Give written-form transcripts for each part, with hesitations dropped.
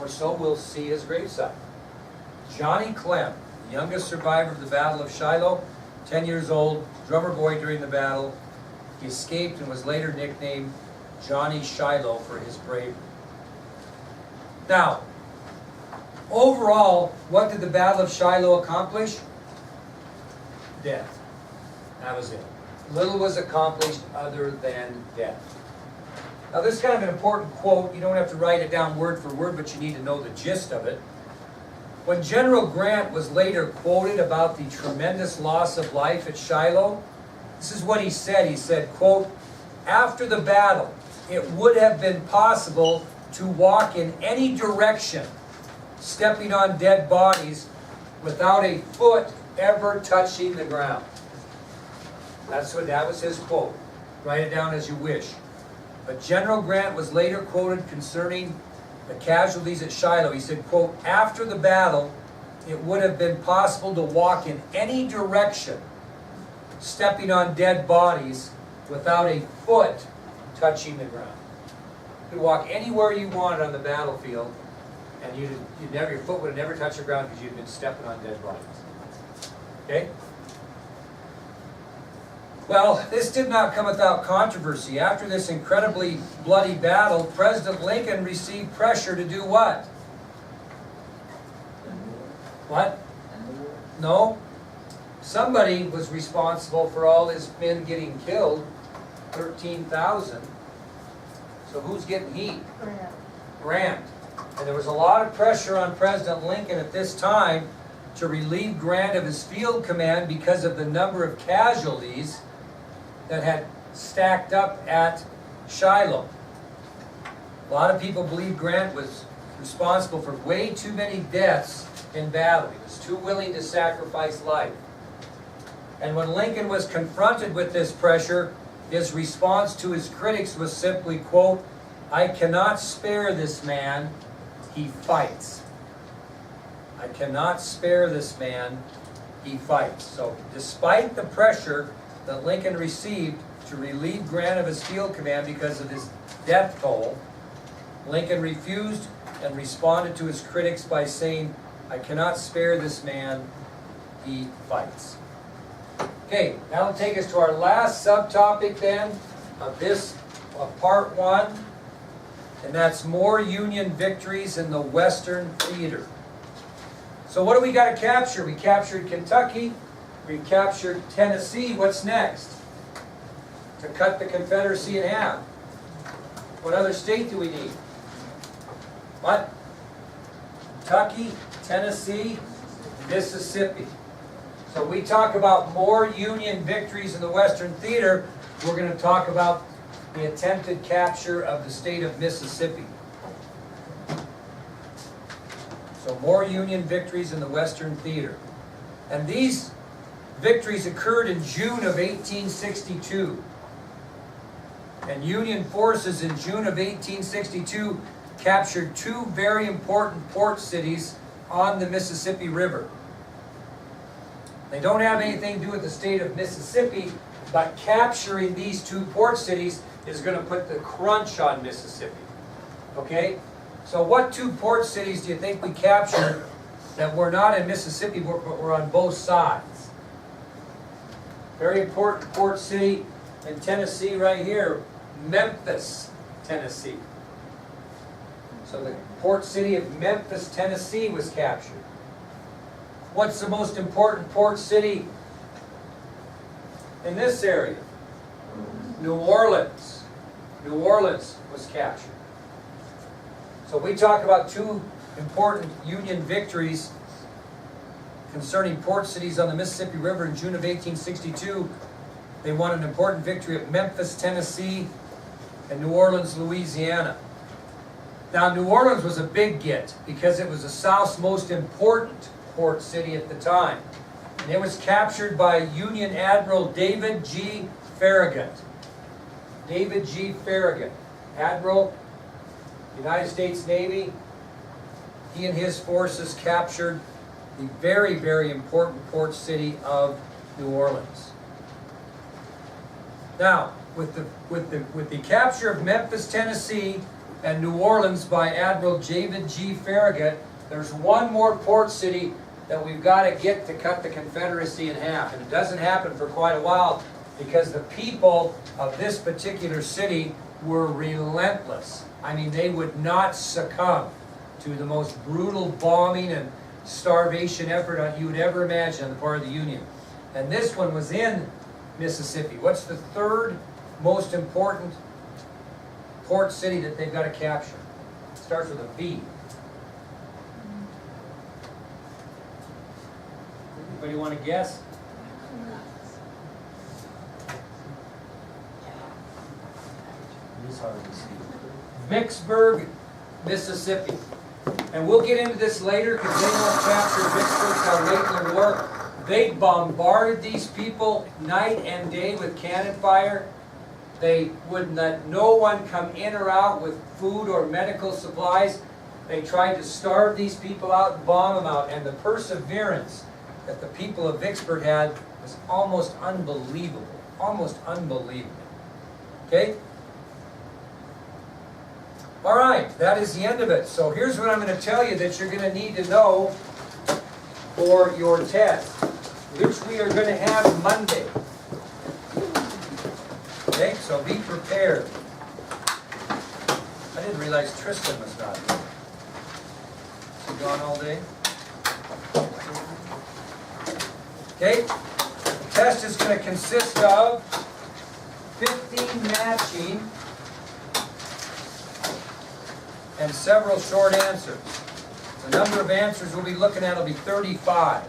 or so we'll see his gravesite. Johnny Clem, the youngest survivor of the Battle of Shiloh, 10 years old, drummer boy during the battle. He escaped and was later nicknamed Johnny Shiloh for his bravery. Now, overall, what did the Battle of Shiloh accomplish? Death. That was it. Little was accomplished other than death. Now, this is kind of an important quote. You don't have to write it down word for word, but you need to know the gist of it. When General Grant was later quoted about the tremendous loss of life at Shiloh, this is what he said. He said, quote, "After the battle, it would have been possible to walk in any direction, stepping on dead bodies without a foot ever touching the ground." That was his quote. Write it down as you wish. But General Grant was later quoted concerning the casualties at Shiloh. He said, quote, "After the battle, it would have been possible to walk in any direction, stepping on dead bodies without a foot touching the ground." You could walk anywhere you wanted on the battlefield, and your foot would have never touched the ground because you'd been stepping on dead bodies. Okay? Well, this did not come without controversy. After this incredibly bloody battle, President Lincoln received pressure to do what? What? No. Somebody was responsible for all his men getting killed, 13,000. So who's getting heat? Grant. And there was a lot of pressure on President Lincoln at this time to relieve Grant of his field command because of the number of casualties that had stacked up at Shiloh. A lot of people believe Grant was responsible for way too many deaths in battle. He was too willing to sacrifice life. And when Lincoln was confronted with this pressure, his response to his critics was simply, quote, "I cannot spare this man, he fights." I cannot spare this man, he fights. So despite the pressure that Lincoln received to relieve Grant of his field command because of his death toll, Lincoln refused and responded to his critics by saying, "I cannot spare this man, he fights." Okay, that'll take us to our last subtopic then of part one, and that's more Union victories in the Western Theater. So what do we got to capture? We captured Kentucky, we captured Tennessee. What's next? To cut the Confederacy in half. What other state do we need? What? Kentucky, Tennessee, Mississippi. So we talk about more Union victories in the Western Theater. We're going to talk about the attempted capture of the state of Mississippi. So more Union victories in the Western Theater. And these victories occurred in June of 1862. And Union forces in June of 1862 captured two very important port cities on the Mississippi River. They don't have anything to do with the state of Mississippi, but capturing these two port cities is going to put the crunch on Mississippi. Okay? So what two port cities do you think we captured that were not in Mississippi but were on both sides? Very important port city in Tennessee right here, Memphis, Tennessee. So the port city of Memphis, Tennessee was captured. What's the most important port city in this area? New Orleans. New Orleans was captured. So we talk about two important Union victories concerning port cities on the Mississippi River in June of 1862. They won an important victory at Memphis, Tennessee, and New Orleans, Louisiana. Now, New Orleans was a big get because it was the South's most important port city at the time. And it was captured by Union Admiral David G. Farragut. David G. Farragut, Admiral, United States Navy. He and his forces captured the very, very important port city of New Orleans. Now, with the capture of Memphis, Tennessee, and New Orleans by Admiral David G. Farragut, there's one more port city that we've got to get to cut the Confederacy in half. And it doesn't happen for quite a while because the people of this particular city were relentless. I mean, they would not succumb to the most brutal bombing and starvation effort you would ever imagine on the part of the Union. And this one was in Mississippi. What's the third most important port city that they've got to capture? It starts with a V. Anybody want to guess? It is hard to see. Vicksburg, Mississippi. And we'll get into this later because they won't capture Vicksburg till late in the war. They bombarded these people night and day with cannon fire. They would let no one come in or out with food or medical supplies. They tried to starve these people out and bomb them out. And the perseverance that the people of Vicksburg had was almost unbelievable. Almost unbelievable. Okay? All right, that is the end of it. So here's what I'm going to tell you that you're going to need to know for your test, which we are going to have Monday. Okay, so be prepared. I didn't realize Tristan was not here. Is he gone all day? Okay, the test is going to consist of 15 matching and several short answers. The number of answers we'll be looking at will be 35.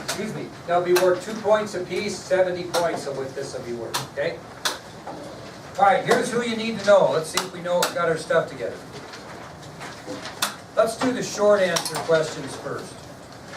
Excuse me. They'll be worth 2 points apiece, 70 points of what this will be worth, okay? All right, here's who you need to know. Let's see if we got our stuff together. Let's do the short answer questions first.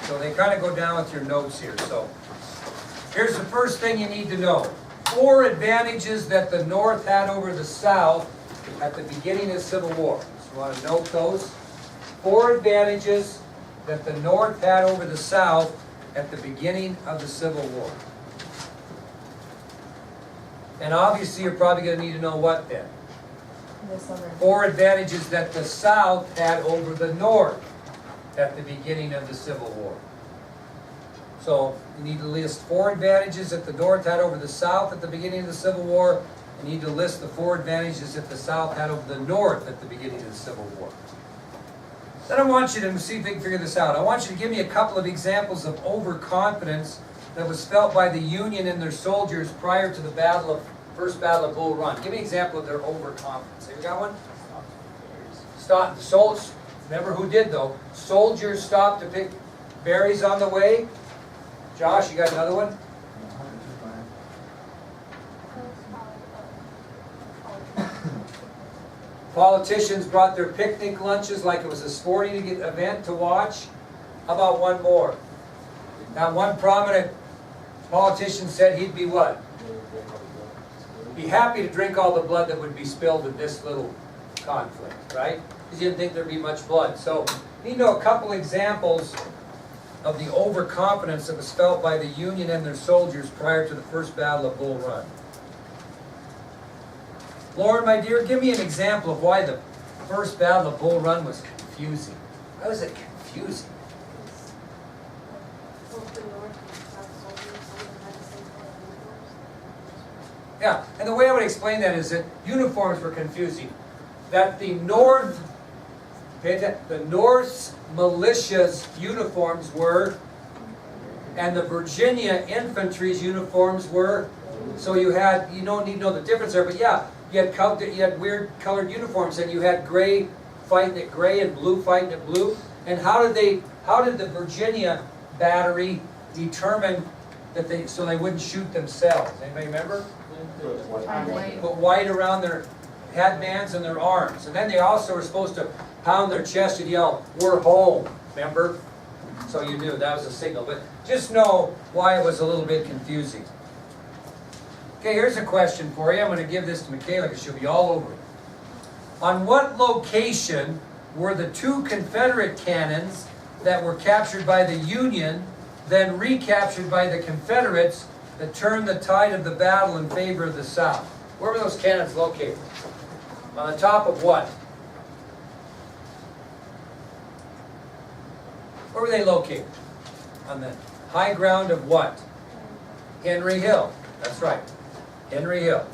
So they kind of go down with your notes here. So here's the first thing you need to know. 4 advantages that the North had over the South at the beginning of the Civil War. So you want to note those. 4 advantages that the North had over the South at the beginning of the Civil War. And obviously you're probably going to need to know what then. 4 advantages that the South had over the North at the beginning of the Civil War. So you need to list 4 advantages that the North had over the South at the beginning of the Civil War. You need to list the 4 advantages that the South had over the North at the beginning of the Civil War. Then I want you to see if you can figure this out. I want you to give me a couple of examples of overconfidence that was felt by the Union and their soldiers prior to the First Battle of Bull Run. Give me an example of their overconfidence. Have you got one? Stop. Remember who did though? Soldiers stopped to pick berries on the way. Josh, you got another one? Politicians brought their picnic lunches like it was a sporting event to watch. How about one more? Now, one prominent politician said he'd be what? Be happy to drink all the blood that would be spilled in this little conflict, right? Because he didn't think there'd be much blood. So, you need to know a couple examples of the overconfidence that was felt by the Union and their soldiers prior to the First Battle of Bull Run. Lauren, my dear, give me an example of why the First Battle of Bull Run was confusing. How is it confusing? Yeah, and the way I would explain that is that uniforms were confusing. That the North's militia's uniforms were, and the Virginia infantry's uniforms were. So you don't need to know the difference there, but yeah, you had weird colored uniforms, and you had gray fighting at gray and blue fighting at blue. And how did the Virginia battery determine that so they wouldn't shoot themselves? Anybody remember? Put white around their headbands and their arms. And then they also were supposed to pound their chest and yell, "We're home," remember? So you knew that was a signal. But just know why it was a little bit confusing. Okay, here's a question for you. I'm going to give this to Michaela because she'll be all over it. On what location were the 2 Confederate cannons that were captured by the Union, then recaptured by the Confederates, that turned the tide of the battle in favor of the South? Where were those cannons located? On the top of what? Where were they located? On the high ground of what? Henry Hill. That's right. Henry Hill.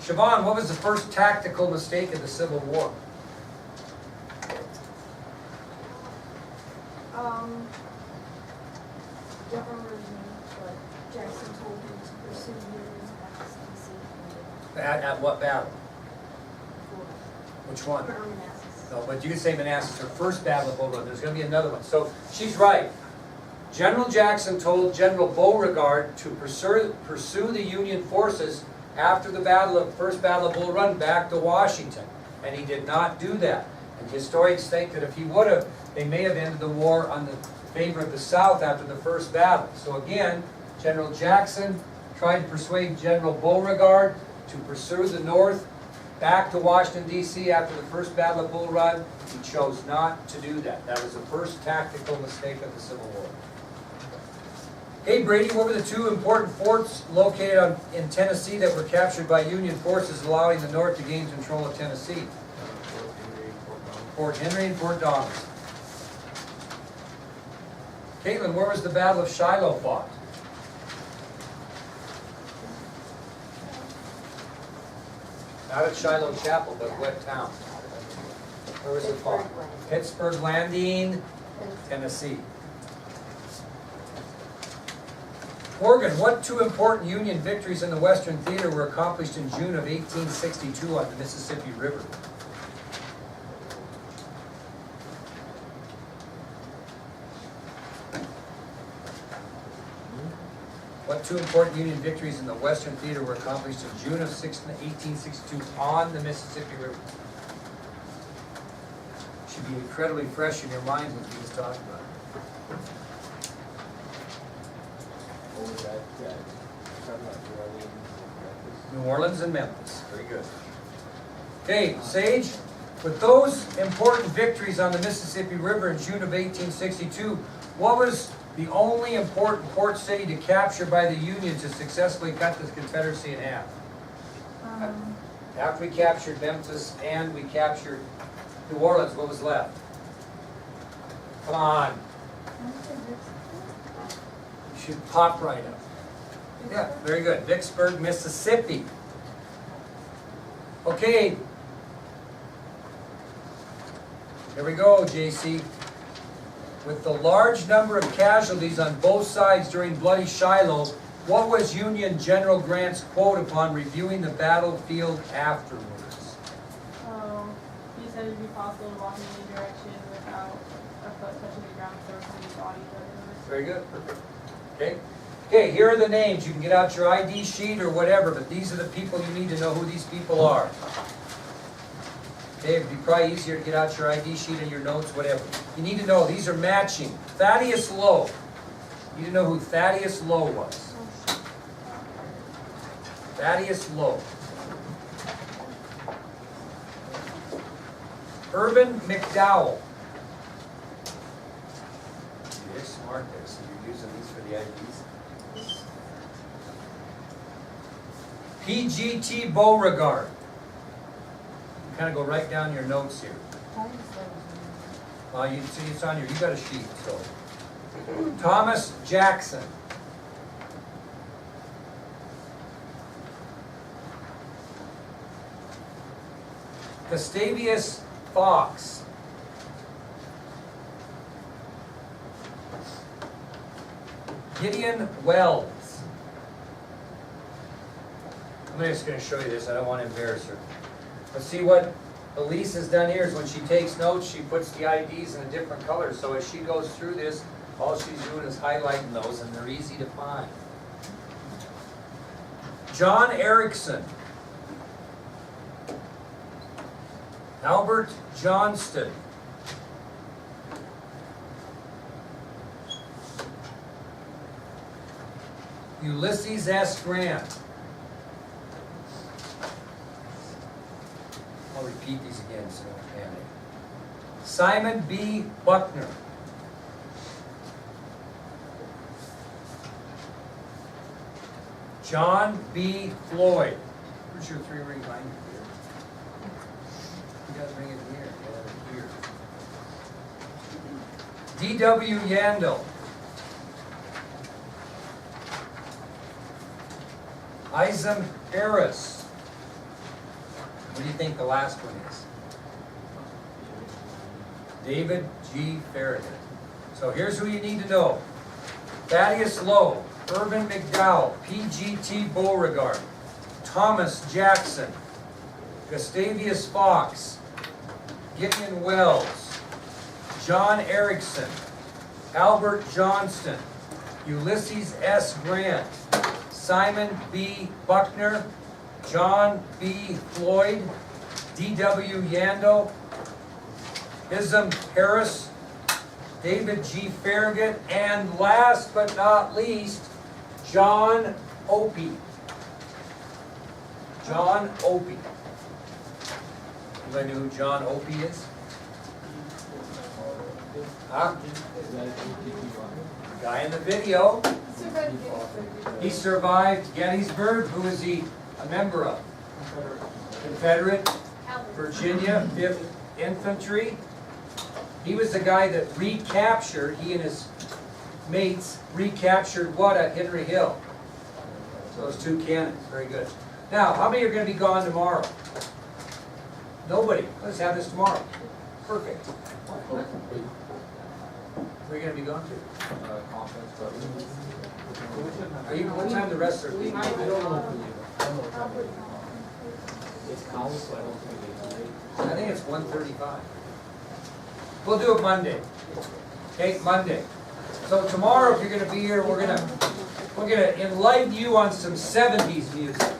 Siobhan, what was the first tactical mistake of the Civil War? Don't remember his name, but Jackson told him to pursue Union past DC. At what battle? Which one? For Manassas. No, but you can say Manassas, her first battle of Bull Run. There's going to be another one. So she's right. General Jackson told General Beauregard to pursue the Union forces after the first battle of Bull Run back to Washington. And he did not do that. And historians think that if he would have, they may have ended the war on the favor of the South after the first battle. So again, General Jackson tried to persuade General Beauregard to pursue the North back to Washington, D.C. after the first battle of Bull Run. He chose not to do that. That was the first tactical mistake of the Civil War. Hey Brady, what were the two important forts located in Tennessee that were captured by Union forces, allowing the North to gain control of Tennessee? Fort Henry and Fort Donelson. Caitlin, where was the Battle of Shiloh fought? Not at Shiloh Chapel, but what town? Where was it fought? Pittsburgh Landing, Tennessee. Morgan, what two important Union victories in the Western Theater were accomplished in June of 1862 on the Mississippi River? What two important Union victories in the Western Theater were accomplished in June of 1862 on the Mississippi River? Should be incredibly fresh in your mind what we just talked about. What was that? Yeah. Talking about New Orleans and Memphis. Very good. Okay, Sage, with those important victories on the Mississippi River in June of 1862, what was the only important port city to capture by the Union to successfully cut the Confederacy in half? After we captured Memphis and we captured New Orleans, what was left? Come on. You should pop right up. Yeah, very good. Vicksburg, Mississippi. Okay. Here we go, JC. With the large number of casualties on both sides during Bloody Shiloh, what was Union General Grant's quote upon reviewing the battlefield afterwards? He said it'd be possible to walk in any direction without a foot touching the ground, so somebody's body. Very good. Perfect. Okay. Okay, here are the names. You can get out your ID sheet or whatever, but these are the people you need to know who these people are. Okay, it'd be probably easier to get out your ID sheet and your notes, whatever. You need to know these are matching. Thaddeus Lowe. You need to know who Thaddeus Lowe was. Thaddeus Lowe. Urban McDowell. You're smart there, so you're using these for the IDs. P.G.T. Beauregard. You kind of go right down your notes here. You see it's on your, you got a sheet, so. Thomas Jackson. Gustavus Fox. Gideon Wells. I'm just going to show you this. I don't want to embarrass her. But see what Elise has done here is when she takes notes, she puts the IDs in a different color. So as she goes through this, all she's doing is highlighting those, and they're easy to find. John Erickson. Albert Johnston. Ulysses S. Grant. I'll repeat these again so don't panic. Simon B. Buckner. John B. Floyd. Where's your 3-ring binder here? You guys bring it here. Here. D.W. Yandel. Isam Harris. What do you think the last one is? David G. Farragut. So here's who you need to know. Thaddeus Lowe, Irvin McDowell, P.G.T. Beauregard, Thomas Jackson, Gustavius Fox, Gideon Wells, John Erickson, Albert Johnston, Ulysses S. Grant, Simon B. Buckner, John B. Floyd, D.W. Yandel, Isam Harris, David G. Farragut, and last but not least, John Opie. John Opie. Anybody know who John Opie is? Huh? Guy in the video. He survived Gettysburg. Who is he a member of? Confederate, Virginia, 5th Infantry. He was the guy that recaptured, he and his mates recaptured what at Henry Hill? Those 2 cannons. Very good. Now, how many are going to be gone tomorrow? Nobody. Let's have this tomorrow. Perfect. Where are you going to be going to? Are you, what time the rest are leaving? It's college, so I don't think it's late. I think it's 1:35. We'll do it Monday. Okay, Monday. So tomorrow, if you're going to be here, we're gonna enlighten you on some 70s music.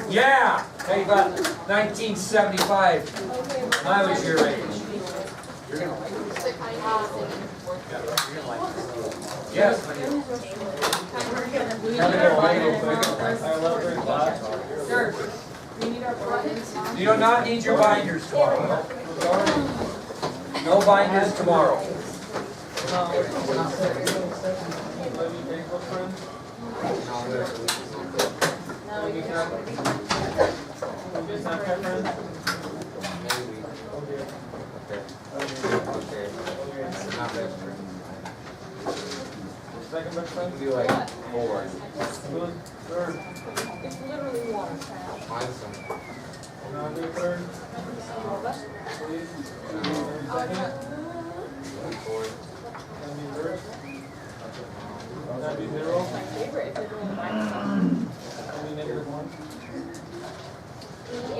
Yeah! Tell you about 1975. I was your age. You're gonna like this. You're gonna like this. Yes. Sir, we need our buttons. You do not need your binders tomorrow. No binders tomorrow. Second best friend? Be like 4. Third. It's literally water. Mine's some. Now do third. Please. Second. Fourth. That'd be first. That'd be 0. My favorite if you're doing mine. That'd be -1.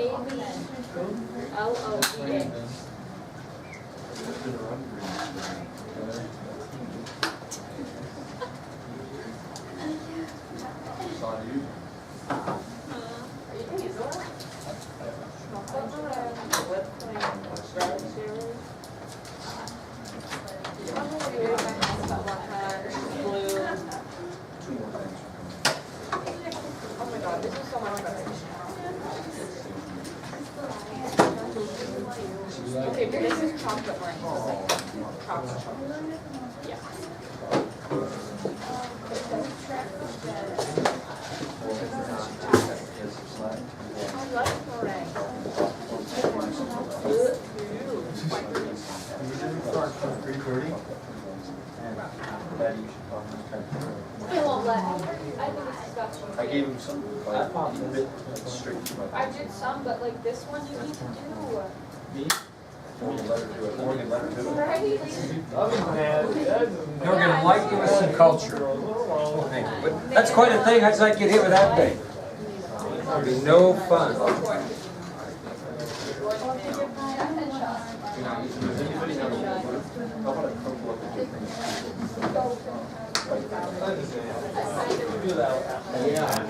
E-A-B-L-O-E-A. Okay, but this is chocolate orange. Chocolate. Yeah. I like meringue. Start from 3:30. And that you should probably try to. They won't let me. I think it's disgusting. I gave him some, like, a bit straight to my. I did some, but like this one you need to do. Me? Morgan let her do it. Morgan let her do it. Right? They're gonna like you with some culture. But that's quite a thing. I'd like to get hit with that thing. It'd be no fun. Does anybody have a, how about a couple of different? Yeah.